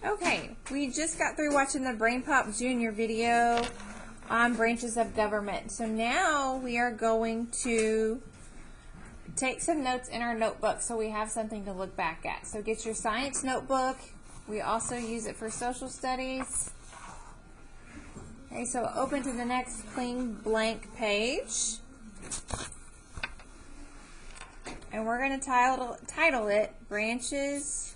Okay, we just got through watching the Brain Pop Junior video on branches of government. So now we are going to take some notes in our notebook so we have something to look back at. So get your science notebook. We also use it for social studies. Okay, so open to the next clean blank page. And we're going to title it Branches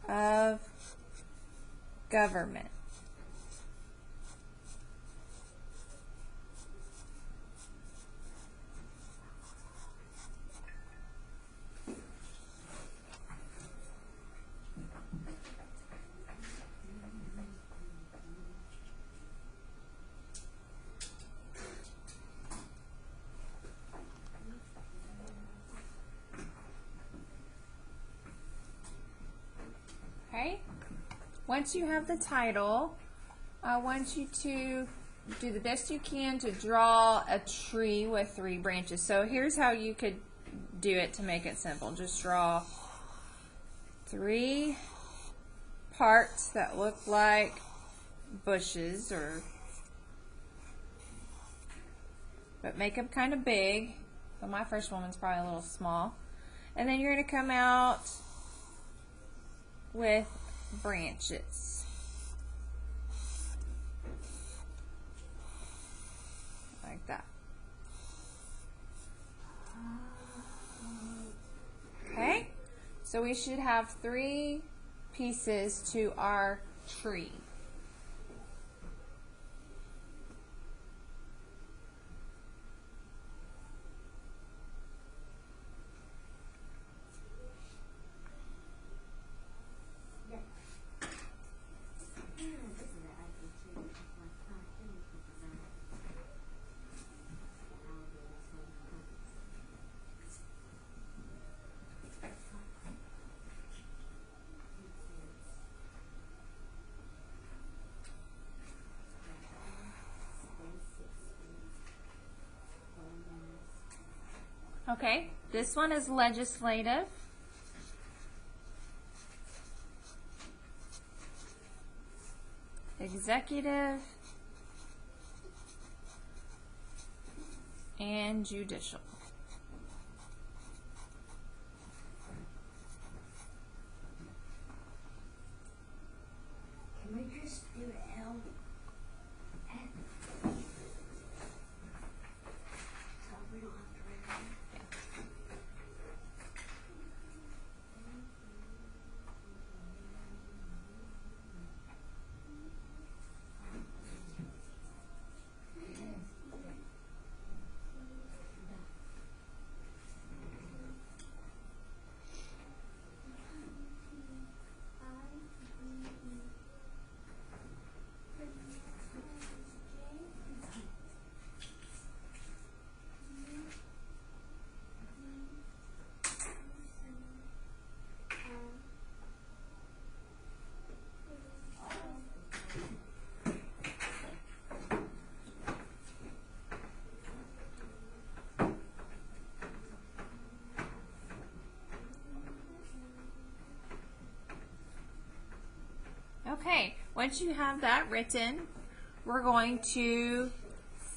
of Government. Okay, once you have the title, I want you to do the best you can to draw a tree with 3 branches. So here's how you could do it to make it simple. Just draw 3 parts that look like bushes, but make them kind of big. So my first one's probably a little small. And then you're going to come out with branches. Like that. Okay? So we should have 3 pieces to our tree. Okay, this one is legislative. Executive. And judicial. Can we just do L? So we don't have to write it. Okay, once you have that written, we're going to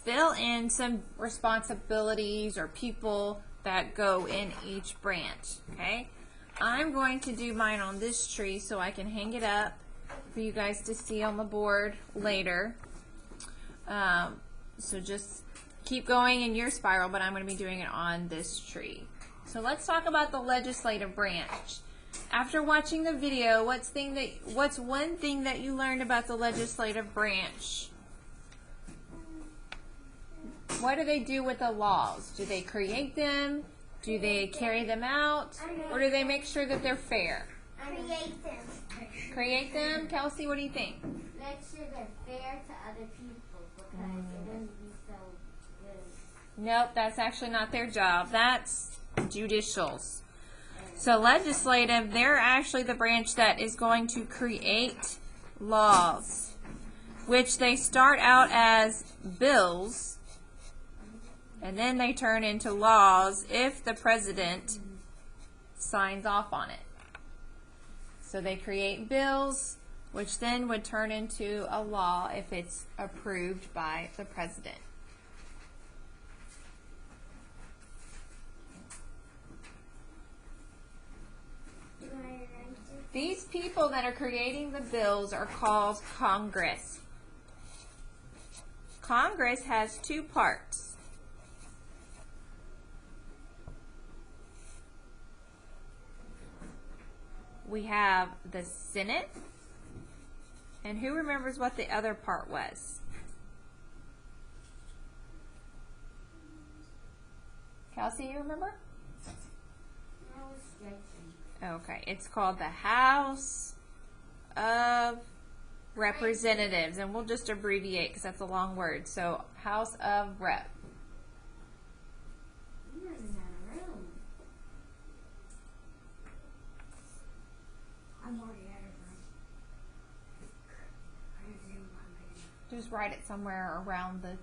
fill in some responsibilities or people that go in each branch. Okay, I'm going to do mine on this tree so I can hang it up for you guys to see on the board later. So just keep going in your spiral, but I'm going to be doing it on this tree. So let's talk about the legislative branch. After watching the video, what's one thing that you learned about the legislative branch? What do they do with the laws? Do they create them? Do they carry them out? Or do they make sure that they're fair? Create them. Create them? Kelsey, what do you think? Make sure they're fair to other people because it wouldn't be so good. Nope, that's actually not their job. That's judicial's. So legislative, they're actually the branch that is going to create laws, which they start out as bills, and then they turn into laws if the president signs off on it. So they create bills, which then would turn into a law if it's approved by the president. These people that are creating the bills are called Congress. Congress has two parts. We have the Senate, and who remembers what the other part was? Kelsey, you remember? Okay, it's called the House of Representatives, and we'll just abbreviate because that's a long word. So, House of Rep. Just write it somewhere around the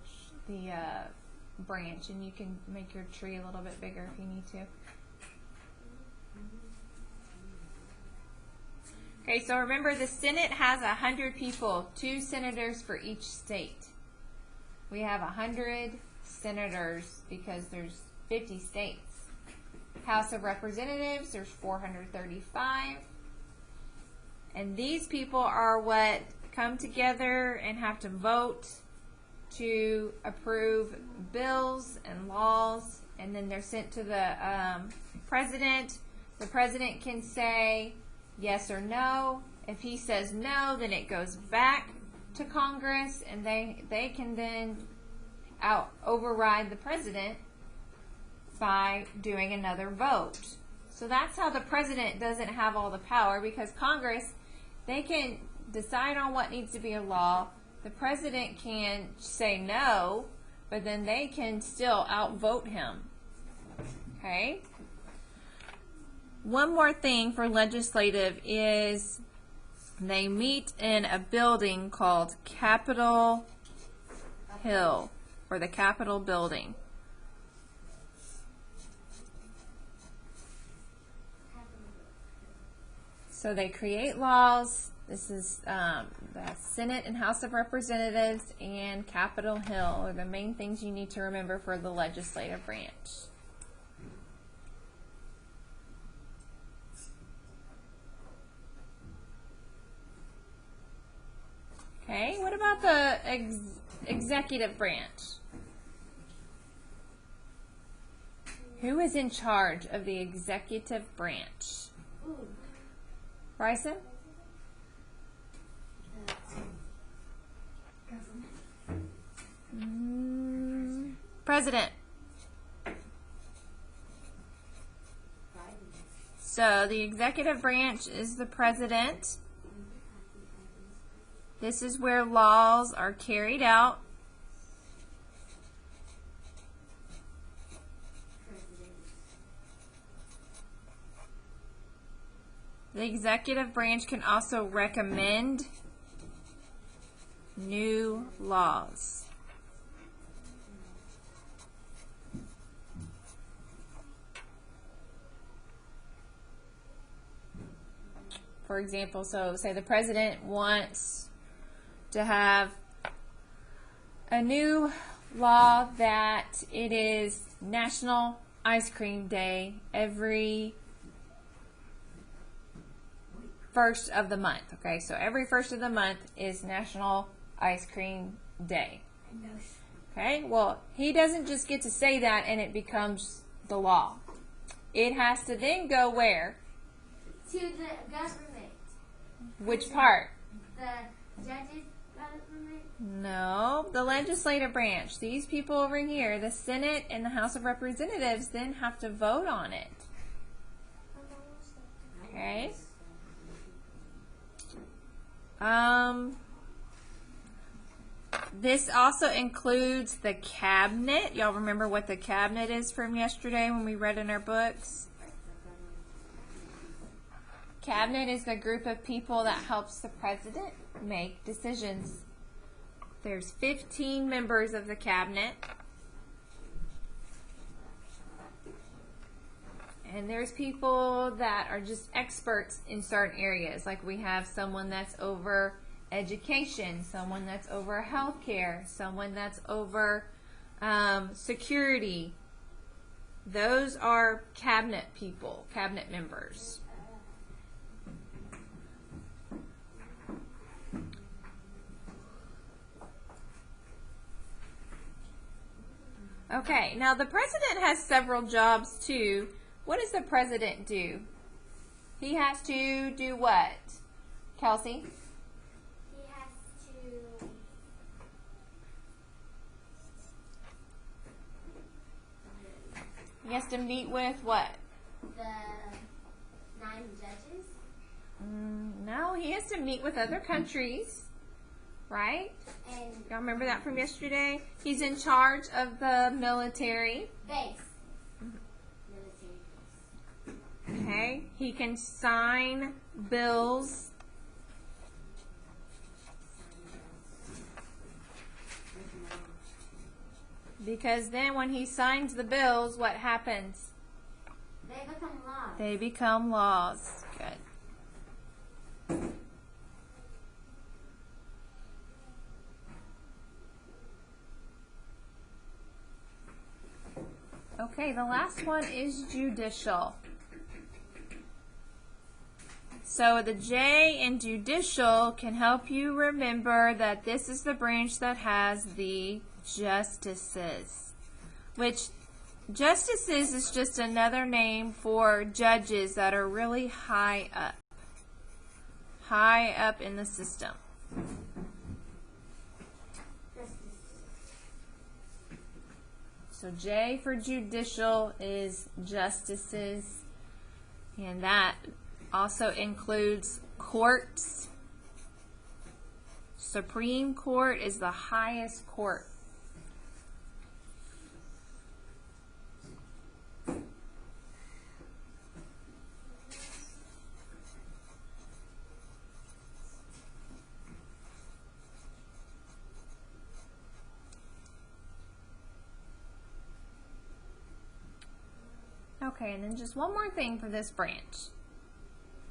branch, and you can make your tree a little bit bigger if you need to. Okay, so remember the Senate has 100 people, 2 senators for each state. We have 100 senators because there's 50 states. House of Representatives, there's 435. And these people are what come together and have to vote to approve bills and laws, and then they're sent to the president. The president can say yes or no. If he says no, then it goes back to Congress, and they can then override the president by doing another vote. So that's how the president doesn't have all the power, because Congress, they can decide on what needs to be a law. The president can say no, but then they can still outvote him. Okay? One more thing for legislative is they meet in a building called Capitol Hill, or the Capitol Building. So they create laws. This is the Senate and House of Representatives and Capitol Hill are the main things you need to remember for the legislative branch. Okay, what about the executive branch? Who is in charge of the executive branch? Bryson? President. So the executive branch is the president. This is where laws are carried out. The executive branch can also recommend new laws. For example, so say the president wants to have a new law that it is National Ice Cream Day every first of the month. Okay, so every first of the month is National Ice Cream Day. Okay, well, he doesn't just get to say that and it becomes the law. It has to then go where? To the government. Which part? The judges' government? No, the legislative branch. These people over here, the Senate and the House of Representatives, then have to vote on it. Okay? This also includes the cabinet. Y'all remember what the cabinet is from yesterday when we read in our books? Cabinet is the group of people that helps the president make decisions. There's 15 members of the cabinet. And there's people that are just experts in certain areas. Like we have someone that's over education, someone that's over healthcare, someone that's over security. Those are cabinet people, cabinet members. Okay, now the president has several jobs too. What does the president do? He has to do what? Kelsey? He has to meet with what? The 9 judges? No, he has to meet with other countries, right? And Y'all remember that from yesterday? He's in charge of the military. base. Military base. Okay, he can sign bills. Because then when he signs the bills, what happens? They become laws. They become laws. Good. Okay, the last one is judicial. So the J in judicial can help you remember that this is the branch that has the justices, which justices is just another name for judges that are really high up in the system. So J for judicial is justices, and that also includes courts. Supreme Court is the highest court. Okay, and then just one more thing for this branch.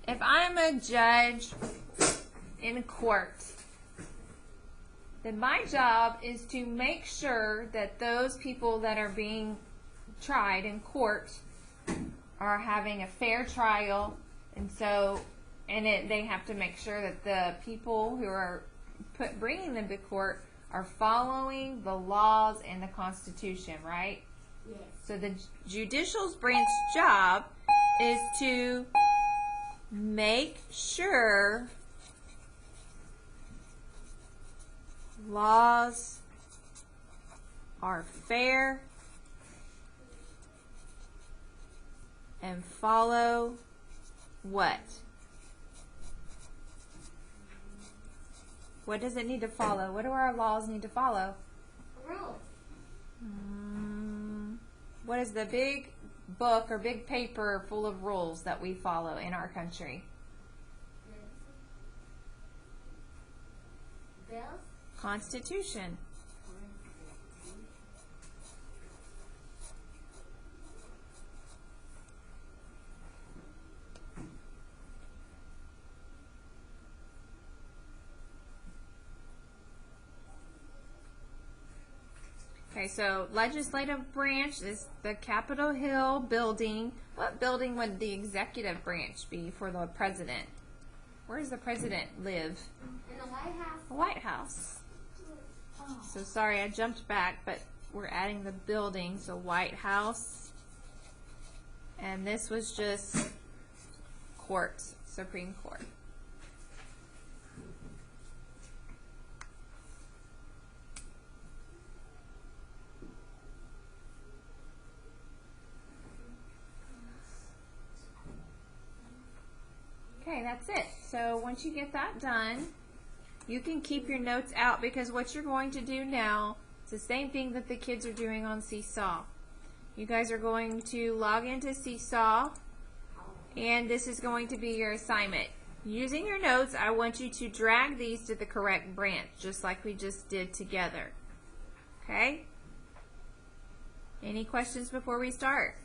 If I'm a judge in court, then my job is to make sure that those people that are being tried in court are having a fair trial, and they have to make sure that the people who are bringing them to court are following the laws and the Constitution, right? Yes. So the judicial branch job is to make sure laws are fair and follow what? What does it need to follow? What do our laws need to follow? Rules. What is the big book or big paper full of rules that we follow in our country? Bills. Constitution. Okay, so legislative branch is the Capitol Hill building. What building would the executive branch be for the president? Where does the president live? In the White House. The White House. So sorry, I jumped back, but we're adding the building. So White House. And this was just courts, Supreme Court. Okay, that's it. So once you get that done, you can keep your notes out, because what you're going to do now is the same thing that the kids are doing on Seesaw. You guys are going to log into Seesaw, and this is going to be your assignment. Using your notes, I want you to drag these to the correct branch, just like we just did together. Okay? Any questions before we start?